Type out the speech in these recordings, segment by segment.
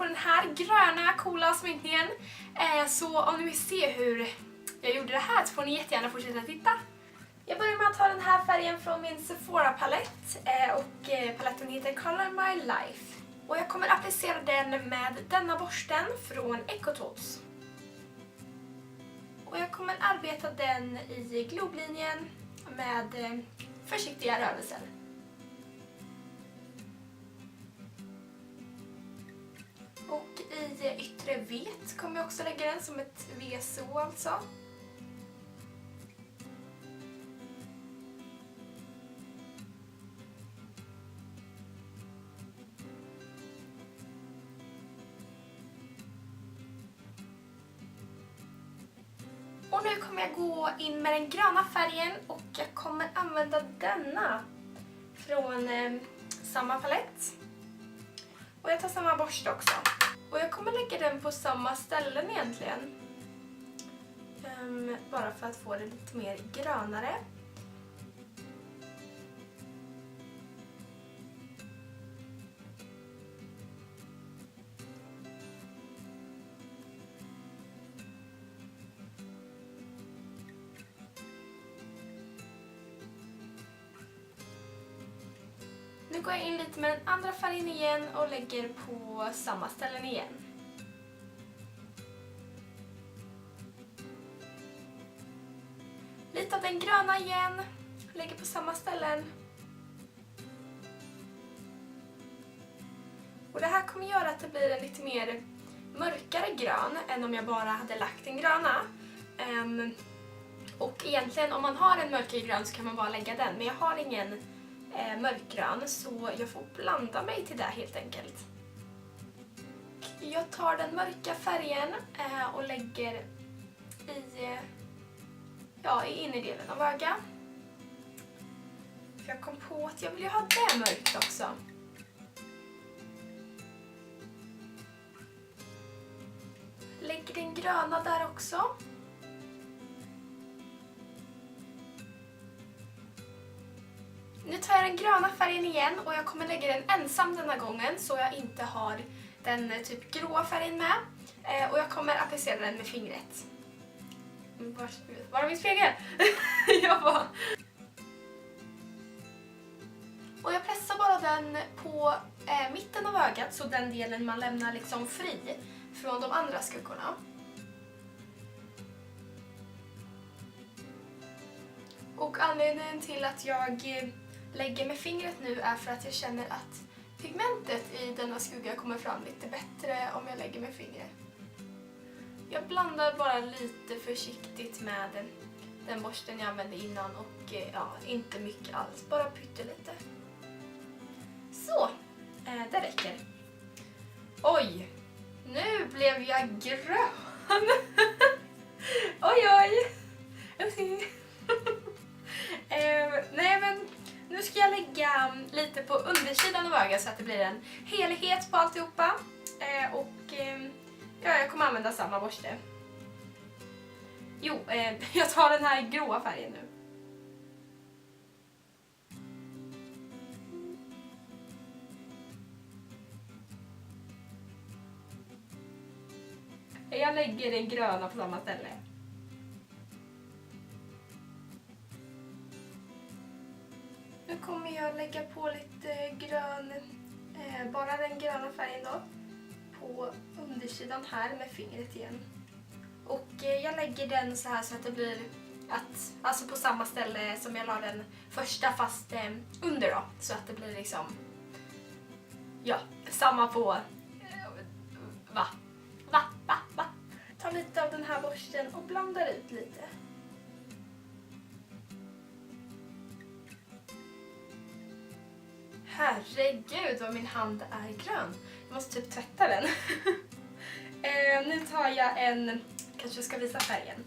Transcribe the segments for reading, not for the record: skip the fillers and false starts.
på den här gröna coola sminkningen. Så om ni vill se hur jag gjorde det här så får ni jättegärna fortsätta titta. Jag börjar med att ta den här färgen från min Sephora-palett och paletten heter Color My Life. Och jag kommer applicera den med denna borsten från Ecotools. Och jag kommer arbeta den i globlinjen med försiktiga rörelser. Och i yttre vet kommer jag också lägga den som ett VSO alltså. Och nu kommer jag gå in med den gröna färgen och jag kommer använda denna från samma palett. Och jag tar samma borste också. Och jag kommer lägga den på samma ställen egentligen. Bara för att få det lite mer grönare. Nu går jag in lite med den andra färgen igen och lägger på samma ställen igen. Lite av den gröna igen, lägger på samma ställen. Och det här kommer göra att det blir en lite mer mörkare grön än om jag bara hade lagt den gröna. Och egentligen om man har en mörkare grön så kan man bara lägga den, men jag har ingen mörkgrön så jag får blanda mig till det helt enkelt. Jag tar den mörka färgen och lägger i innerdelen av ögat. För jag kom på att jag vill ha det mörkt också. Lägger den gröna där också. Nu tar jag den gröna färgen igen och jag kommer lägga den ensam denna gången så jag inte har den typ gråa färgen med. Och jag kommer applicera den med fingret. Var är min spegel? Och jag pressar bara den på mitten av ögat så den delen man lämnar liksom fri från de andra skuggorna. Och anledningen till att jag lägger med fingret nu är för att jag känner att pigmentet i denna skugga kommer fram lite bättre om jag lägger med fingret. Jag blandar bara lite försiktigt med den borsten jag använde innan och inte mycket alls, bara pyttelite. Så, det räcker. Oj, nu blev jag grön. Oj. Nej men nu ska jag lägga lite på undersidan av ögat så att det blir en helhet på alltihopa. Jag kommer använda samma borste. Jag tar den här gråa färgen nu. Jag lägger den gröna på samma ställe. Nu kommer jag lägga på lite grön, bara den gröna färgen då, på undersidan här med fingret igen. Och jag lägger den så här så att det blir alltså på samma ställe som jag la den första fast under då. Så att det blir liksom, samma på, va? Ta lite av den här borsten och blandar ut lite. Herregud vad min hand är grön. Jag måste typ tvätta den. Nu tar jag kanske jag ska visa färgen.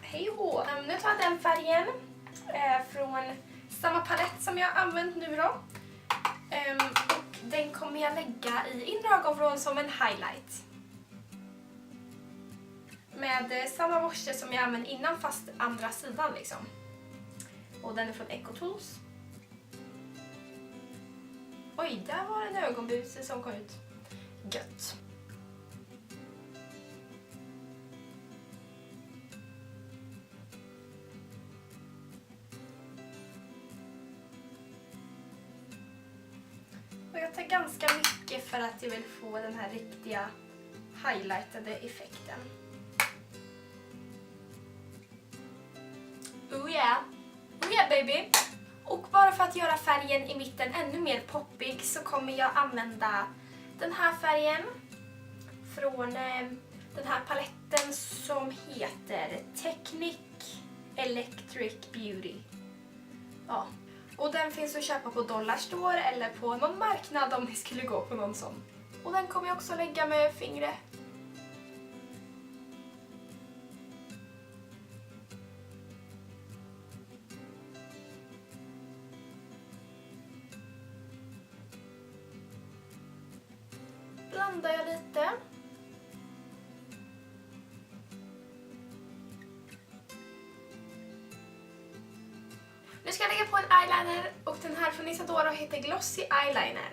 Hej hå. Nu tar jag den färgen från samma palett som jag har använt nu då. Och den kommer jag lägga i inre ögonvrån som en highlight. Med samma borste som jag använde innan fast andra sidan liksom. Och den är från Ecotools. Oj, där var en ögonbuse som kom ut. Gött. Och jag tar ganska mycket för att jag vill få den här riktiga highlightade effekten. Oh yeah! Oh yeah baby! Och bara för att göra färgen i mitten ännu mer poppig så kommer jag använda den här färgen från den här paletten som heter Technic Electric Beauty. Ja. Och den finns att köpa på Dollarstore eller på någon marknad om ni skulle gå på någon sån. Och den kommer jag också lägga med fingret. Blandar jag lite. Nu ska jag lägga på en eyeliner och den här från Isadora heter Glossy Eyeliner.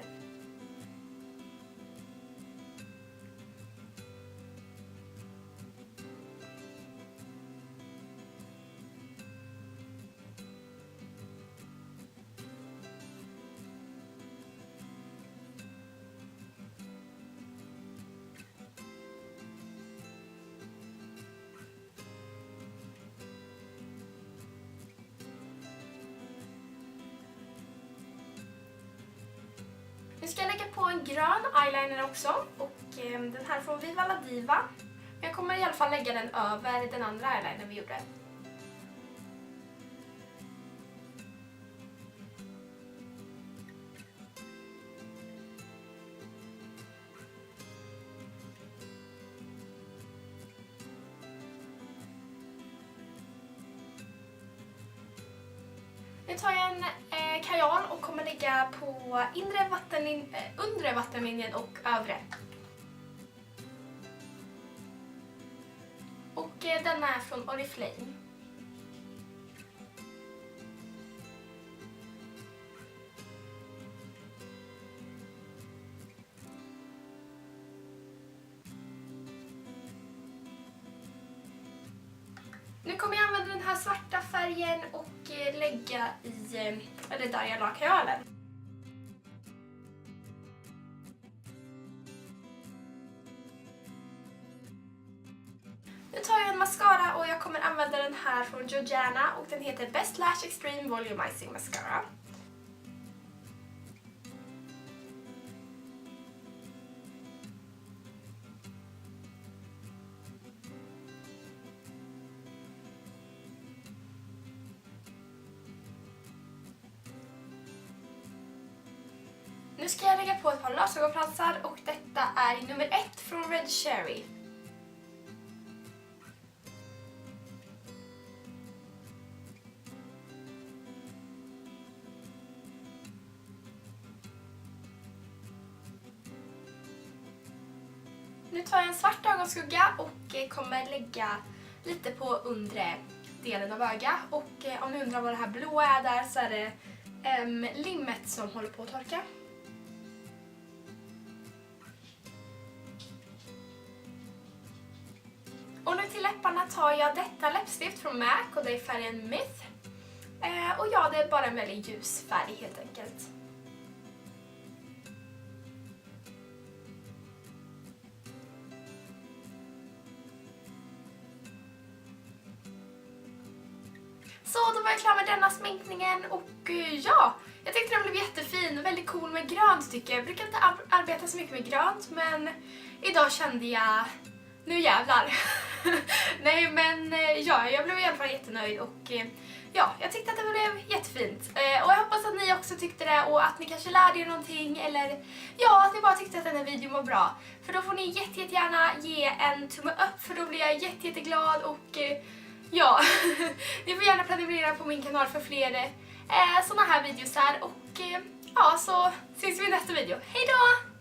Nu ska jag lägga på en grön eyeliner också och den här från Viva La Diva. Men jag kommer i alla fall lägga den över den andra eyelinern vi gjorde. Nu tar jag en kajal och kommer lägga på undre vattenlinjen och övre. Och denna är från Oriflame. Nu kommer jag använda den här svarta färgen och lägga i, eller där jag la kajalen. Nu tar jag en mascara och jag kommer använda den här från Georgiana och den heter Best Lash Extreme Volumizing Mascara. Nu ska jag lägga på ett par lösögonfransar och detta är nummer 1 från Red Cherry. Nu tar jag en svart ögonskugga och kommer lägga lite på undre delen av ögat. Och om ni undrar vad det här blåa är där så är det limmet som håller på att torka. Och nu till läpparna tar jag detta läppstift från MAC och det är färgen Myth. Och ja, det är bara en väldigt ljus färg helt enkelt. Så då var jag klar med denna sminkningen och ja, jag tyckte den blev jättefin och väldigt cool med grönt tycker jag. Jag brukar inte arbeta så mycket med grönt men idag kände jag, nu jävlar. Nej men ja, jag blev i alla fall jättenöjd och ja, jag tyckte att det blev jättefint. Och jag hoppas att ni också tyckte det och att ni kanske lärde er någonting eller ja, att ni bara tyckte att den här videon var bra. För då får ni jättegärna ge en tumme upp för då blir jag jätteglad och ja, ni får gärna prenumerera på min kanal för fler såna här videos här och ja, så ses vi i nästa video. Hej då!